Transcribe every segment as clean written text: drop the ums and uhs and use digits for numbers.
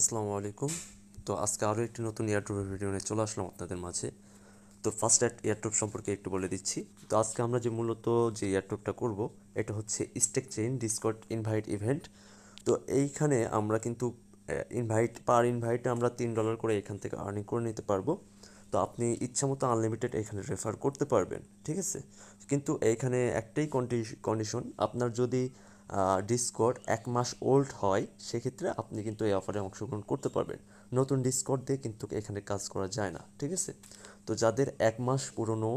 আসসালামু আলাইকুম। তো আজকে আরও একটি নতুন এয়ারড্রপের ভিডিও নিয়ে চলে আসলাম আপনাদের মাঝে। তো ফার্স্ট এয়ারড্রপ সম্পর্কে একটু বলে দিচ্ছি। তো আজকে আমরা মূলত যে এয়ারড্রপটা করব এটা হচ্ছে stake chain discord invite event. তো এইখানে আমরা কিন্তু পার ইনভাইটে আমরা $3 করে এখান থেকে আর্নিং করে নিতে পারবো। তো আপনি ইচ্ছামতো আনলিমিটেড এখানে রেফার করতে পারবেন, ঠিক আছে। কিন্তু এইখানে একটাই কন্ডিশন, আপনার যদি ডিসকর্ড 1 মাস ওল্ড হয় সেক্ষেত্রে আপনি কিন্তু এই অফারে অংশগ্রহণ করতে পারবেন। নতুন ডিসকর্ড দিয়ে কিন্তু এখানে কাজ করা যায় না, ঠিক আছে। তো যাদের 1 মাস পুরনো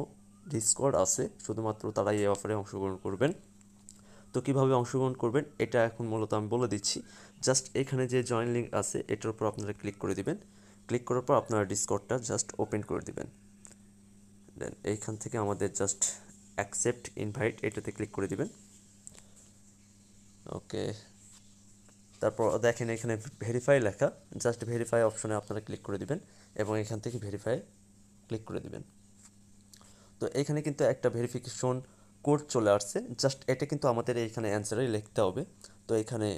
ডিসকর্ড আছে শুধুমাত্র তারাই এই অফারে অংশগ্রহণ করবেন। তো কীভাবে অংশগ্রহণ করবেন এটা এখন মূলত আমি বলে দিচ্ছি। জাস্ট এখানে যে জয়েন লিঙ্ক আছে এটার উপর আপনারা ক্লিক করে দিবেন। ক্লিক করার পর আপনারা ডিসকর্ডটা জাস্ট ওপেন করে দিবেন। দেন এইখান থেকে আমাদের জাস্ট অ্যাকসেপ্ট ইনভাইট এটাতে ক্লিক করে দিবেন। ওকে, তারপর দেখেন এখানে ভেরিফাই লেখা, জাস্ট ভেরিফাই অপশনে আপনারা ক্লিক করে দিবেন এবং এখান থেকে ভেরিফাই ক্লিক করে দিবেন। তো এখানে কিন্তু একটা ভেরিফিকেশন কোড চলে আসছে, জাস্ট এটা কিন্তু আমাদের এইখানে অ্যান্সারে লিখতে হবে। তো এখানে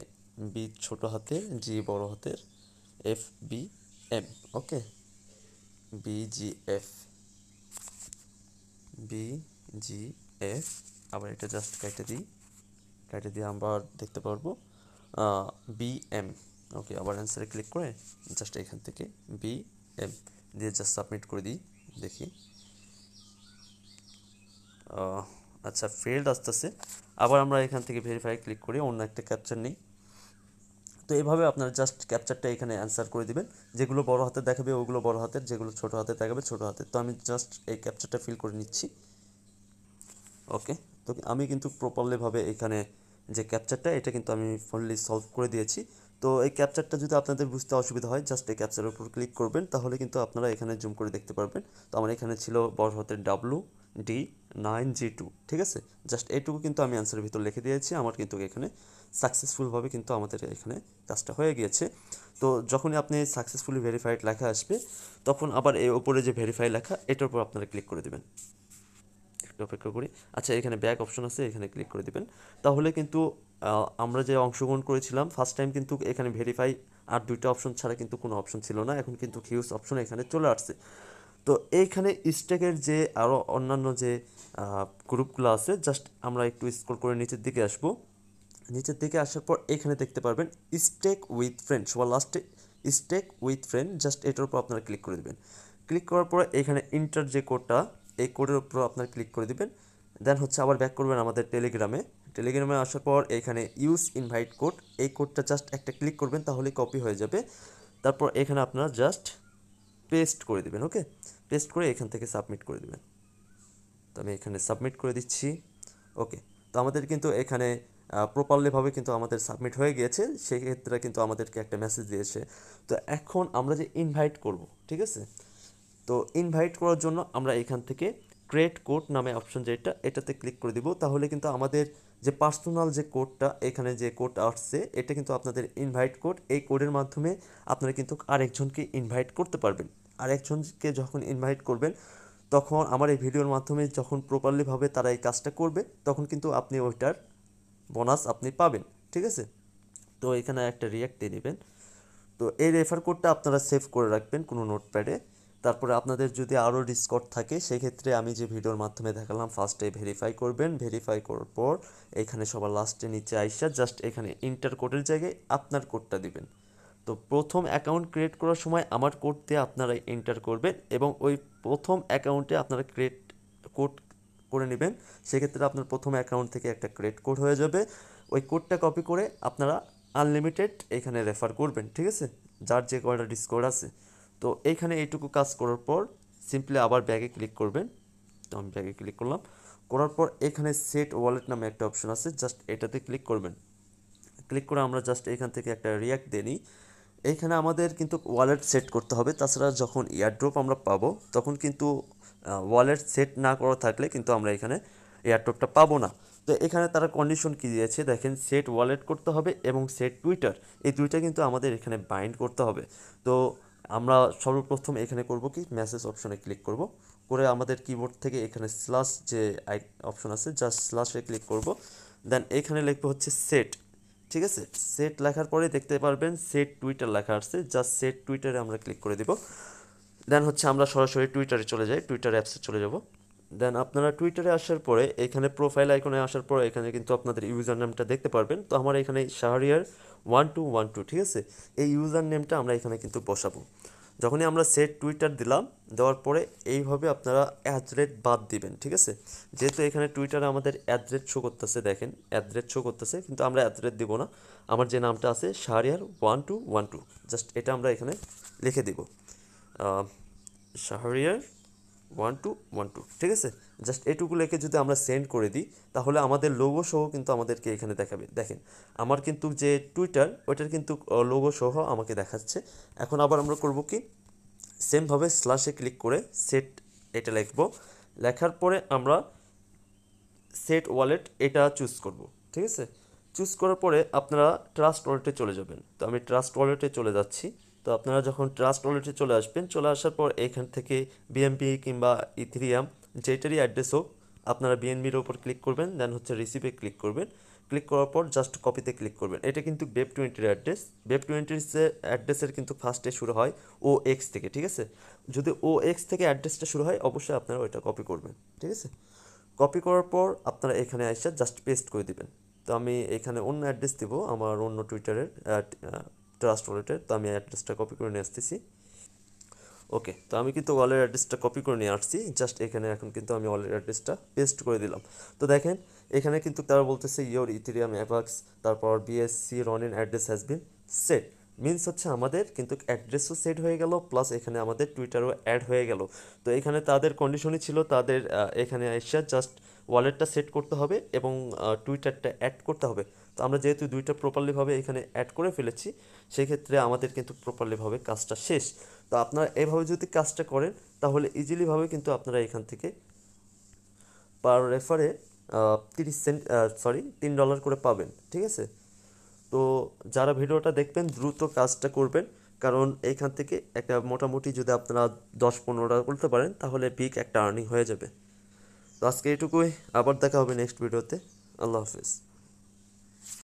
বি ছোট হাতের, জি বড় হাতের, এফ বি এম, ওকে, বিজিএফ, বিজিএফ, আবার এটা জাস্ট কেটে দিয়ে আমরা দেখতে পারবো বিএম। ওকে, আবার অ্যান্সারে ক্লিক করে জাস্ট এখান থেকে বিএম দিয়ে জাস্ট সাবমিট করে দিই, দেখি। আচ্ছা, ফেল্ড আসতেছে। আবার আমরা এখান থেকে ভেরিফাই ক্লিক করি, অন্য একটা ক্যাপচার নেই। তো এইভাবে আপনারা জাস্ট ক্যাপচারটা এখানে অ্যান্সার করে দিবেন। যেগুলো বড় হাতে দেখাবে ওগুলো বড় হাতের, যেগুলো ছোট হাতে দেখাবে ছোট হাতের। তো আমি জাস্ট এই ক্যাপচারটা ফিল করে নিচ্ছি। ওকে, তো আমি কিন্তু প্রপারলিভাবে এখানে যে ক্যাপচারটা এটা কিন্তু আমি ফুললি সলভ করে দিয়েছি। তো এই ক্যাপচারটা যদি আপনাদের বুঝতে অসুবিধা হয় জাস্ট এই ক্যাপচারের উপর ক্লিক করবেন, তাহলে কিন্তু আপনারা এখানে জুম করে দেখতে পারবেন। তো আমার এখানে ছিল বড় হাতের WD9G2, ঠিক আছে। জাস্ট এইটুকু কিন্তু আমি অ্যান্সারের ভিতর লিখে দিয়েছি। আমার কিন্তু এখানে সাকসেসফুলভাবে কিন্তু আমাদের এখানে কাজটা হয়ে গিয়েছে। তো যখনই আপনি সাকসেসফুলি ভেরিফাইড লেখা আসবে তখন আবার এই ওপরে যে ভেরিফাই লেখা এটার উপর আপনারা ক্লিক করে দেবেন। একটু অপেক্ষা করি। আচ্ছা, এখানে ব্যাক অপশন আছে, এখানে ক্লিক করে দিবেন। তাহলে কিন্তু আমরা যে অংশগ্রহণ করেছিলাম ফার্স্ট টাইম কিন্তু এখানে ভেরিফাই আর দুইটা অপশন ছাড়া কিন্তু কোনো অপশন ছিল না, এখন কিন্তু হিউজ অপশন এখানে চলে আসছে। তো এইখানে স্টেকের যে আরও অন্যান্য যে গ্রুপগুলো আছে জাস্ট আমরা একটু স্ক্রল করে নিচের দিকে আসবো। নিচের দিকে আসার পর এখানে দেখতে পারবেন স্টেক উইথ ফ্রেন্ড, সবার লাস্টে স্টেক উইথ ফ্রেন্ড, জাস্ট এটার উপর আপনারা ক্লিক করে দেবেন। ক্লিক করার পর এখানে ইন্টার যে কোডটা, এই কোডের উপর আপনারা ক্লিক করে দিবেন। দেন হচ্ছে আবার ব্যাক করবেন আমাদের টেলিগ্রামে আসার পর এখানে ইউজ ইনভাইট কোড, এই কোডটা জাস্ট একটা ক্লিক করবেন তাহলে কপি হয়ে যাবে। তারপর এখানে আপনারা জাস্ট পেস্ট করে দিবেন। ওকে, পেস্ট করে এখান থেকে সাবমিট করে দিবেন। তো আমি এখানে সাবমিট করে দিচ্ছি। ওকে, তো আমাদের কিন্তু এখানে প্রপারলিভাবে কিন্তু আমাদের সাবমিট হয়ে গিয়েছে, সেক্ষেত্রে কিন্তু আমাদেরকে একটা মেসেজ দিয়েছে। তো এখন আমরা যে ইনভাইট করব, ঠিক আছে। তো ইনভাইট করার জন্য আমরা এখান থেকে ক্রিয়েট কোড নামে অপশন যেটা এটাতে ক্লিক করে দিব, তাহলে কিন্তু আমাদের যে পার্সোনাল যে কোডটা এখানে যে কোড আসছে এটা কিন্তু আপনাদের ইনভাইট কোড। এই কোডের মাধ্যমে আপনারা কিন্তু আরেকজনকে ইনভাইট করতে পারবেন। আরেকজনকে যখন ইনভাইট করবেন তখন আমার এই ভিডিওর মাধ্যমে যখন প্রপারলিভাবে তারা এই কাজটা করবে তখন কিন্তু আপনি ওইটার বোনাস আপনি পাবেন, ঠিক আছে। তো এখানে একটা রিয়াক্ট দিয়ে নেবেন। তো এই রেফার কোডটা আপনারা সেভ করে রাখবেন কোনো নোটপ্যাডে। তারপরে আপনাদের যদি আরও ডিসকর্ড থাকে সেক্ষেত্রে আমি যে ভিডিওর মাধ্যমে দেখালাম ফার্স্টে ভেরিফাই করবেন, ভেরিফাই করার পর এখানে সবার লাস্টে নিচে আইসা জাস্ট এখানে ইন্টার কোডের জায়গায় আপনার কোডটা দিবেন। তো প্রথম অ্যাকাউন্ট ক্রিয়েট করার সময় আমার কোড দিয়ে আপনারা এন্টার করবেন এবং ওই প্রথম অ্যাকাউন্টে আপনারা ক্রিয়েট কোড করে নেবেন। সেক্ষেত্রে আপনার প্রথম অ্যাকাউন্ট থেকে একটা ক্রিয়েট কোড হয়ে যাবে। ওই কোডটা কপি করে আপনারা আনলিমিটেড এখানে রেফার করবেন, ঠিক আছে, যার যে কয়টা ডিসকর্ড আছে। তো এইখানে এইটুকু কাজ করার পর সিম্পলি আবার ব্যাগে ক্লিক করবেন। তো আমি ব্যাগে ক্লিক করলাম, করার পর এখানে সেট ওয়ালেট নামে একটা অপশন আছে, জাস্ট এটাতে ক্লিক করবেন। ক্লিক করে আমরা জাস্ট এখান থেকে একটা রিয়াক্ট দিয়ে নিই। এইখানে আমাদের কিন্তু ওয়ালেট সেট করতে হবে, তাছাড়া যখন এয়ারড্রপ আমরা পাবো তখন কিন্তু ওয়ালেট সেট না করা থাকলে কিন্তু আমরা এখানে এয়ারড্রপটা পাবো না। তো এখানে তারা কন্ডিশন কী দিয়েছে দেখেন, সেট ওয়ালেট করতে হবে এবং সেট টুইটার, এই দুইটা কিন্তু আমাদের এখানে বাইন্ড করতে হবে। তো আমরা সর্বপ্রথম এখানে করব কি, মেসেজ অপশনে ক্লিক করব, করে আমাদের কিবোর্ড থেকে এখানে স্ল্যাশ যে অপশন আছে জাস্ট স্ল্যাশে ক্লিক করব। দেন এখানে লিখবো হচ্ছে সেট, ঠিক আছে, সেট লেখার পরে দেখতে পারবেন সেট টুইটার লেখা আসছে, জাস্ট সেট টুইটারে আমরা ক্লিক করে দিব। দেন হচ্ছে আমরা সরাসরি টুইটারে চলে যাই, টুইটার অ্যাপসে চলে যাব। দেন আপনারা টুইটারে আসার পরে এখানে প্রোফাইল আইকনে আসার পরে এখানে কিন্তু আপনাদের ইউজার নেমটা দেখতে পারবেন। তো আমার এখানে শাহরিয়ার 1212, ঠিক আছে, এই ইউজার নেমটা আমরা এখানে কিন্তু বসাবো। যখনই আমরা সেট টুইটার দিলাম, দেওয়ার পরে এইভাবে আপনারা অ্যাড্রেস বাদ দিবেন, ঠিক আছে। যেহেতু এখানে টুইটারে আমাদের অ্যাড্রেস শো করতেছে, দেখেন অ্যাড্রেস শো করতেছে, কিন্তু আমরা অ্যাড্রেস দিব না। আমার যে নামটা আছে শাহরিয়ার 1212, জাস্ট এটা আমরা এখানে লিখে দিব, শাহরিয়ার 1212, ঠিক আছে। জাস্ট এটুকু লিখে যদি আমরা সেন্ড করে দিই, তাহলে আমাদের লোগো সহ কিন্তু আমাদেরকে এখানে দেখাবে। দেখেন আমার কিন্তু যে টুইটার ওইটার কিন্তু লোগো সহ আমাকে দেখাচ্ছে। এখন আবার আমরা করব কি, সেমভাবে স্ল্যাশে ক্লিক করে সেট এটা লিখব। লেখার পরে আমরা সেট ওয়ালেট এটা চুজ করব, ঠিক আছে। চুজ করার পরে আপনারা ট্রাস্ট ওয়ালেটে চলে যাবেন। তো আমি ট্রাস্ট ওয়ালেটে চলে যাচ্ছি। তো আপনারা যখন ট্রাস্ট ওয়ালেটে চলে আসবেন, চলে আসার পর এখান থেকে বিএনপি কিংবা ইথেরিয়াম যেটারই অ্যাড্রেস হোক, আপনারা বিএনবির ওপর ক্লিক করবেন, দেন হচ্ছে রিসিভে ক্লিক করবেন। ক্লিক করার পর জাস্ট কপিতে ক্লিক করবেন। এটা কিন্তু বেব20 অ্যাড্রেস, বেব20 অ্যাড্রেসের কিন্তু ফার্স্টে শুরু হয় OX থেকে, ঠিক আছে। যদি OX থেকে অ্যাড্রেসটা শুরু হয়, অবশ্যই আপনারা ওইটা কপি করবেন, ঠিক আছে। কপি করার পর আপনারা এখানে এসে জাস্ট পেস্ট করে দিবেন। তো আমি এখানে অন্য অ্যাড্রেস দিব, আমার অন্য টুইটারের ট্রাস্ট ওয়ালেটের। তো আমি অ্যাড্রেসটা কপি করে নিয়ে আসতেছি। ওকে, তো আমি কিন্তু ওয়ালের অ্যাড্রেসটা কপি করে নিয়ে আসছি, জাস্ট এখানে এখন কিন্তু আমি ওয়ালের অ্যাড্রেসটা পেস্ট করে দিলাম। তো দেখেন এখানে কিন্তু তারা বলতেছে ইয়োর ইথেরিয়াম অ্যাভাক্স, তারপর BSc Ronin address has been set, means হচ্ছে আমাদের কিন্তু অ্যাড্রেসও সেট হয়ে গেল, প্লাস এখানে আমাদের টুইটারও অ্যাড হয়ে গেল। তো এখানে তাদের কন্ডিশনই ছিল তাদের এখানে এসে জাস্ট ওয়ালেটটা সেট করতে হবে এবং টুইটারটা অ্যাড করতে হবে। তো আমরা যেহেতু দুইটা প্রপারলিভাবে এখানে অ্যাড করে ফেলেছি, সেই ক্ষেত্রে আমাদের কিন্তু প্রপারলিভাবে কাজটা শেষ। তো আপনারা এইভাবে যদি কাজটা করেন, তাহলে ইজিলিভাবে কিন্তু আপনারা এখান থেকে পার রেফারে 30 সেন্ট, সরি $3 করে পাবেন, ঠিক আছে। তো যারা ভিডিওটা দেখবেন দ্রুত কাজটা করবেন, কারণ এইখান থেকে একটা মোটামুটি যদি আপনারা 10-15 টাকা করতে পারেন, তাহলে বিগ একটা আর্নিং হয়ে যাবে। তো আজকে এইটুকুই, আবার দেখা হবে নেক্সট ভিডিওতে। আল্লাহ হাফিজ।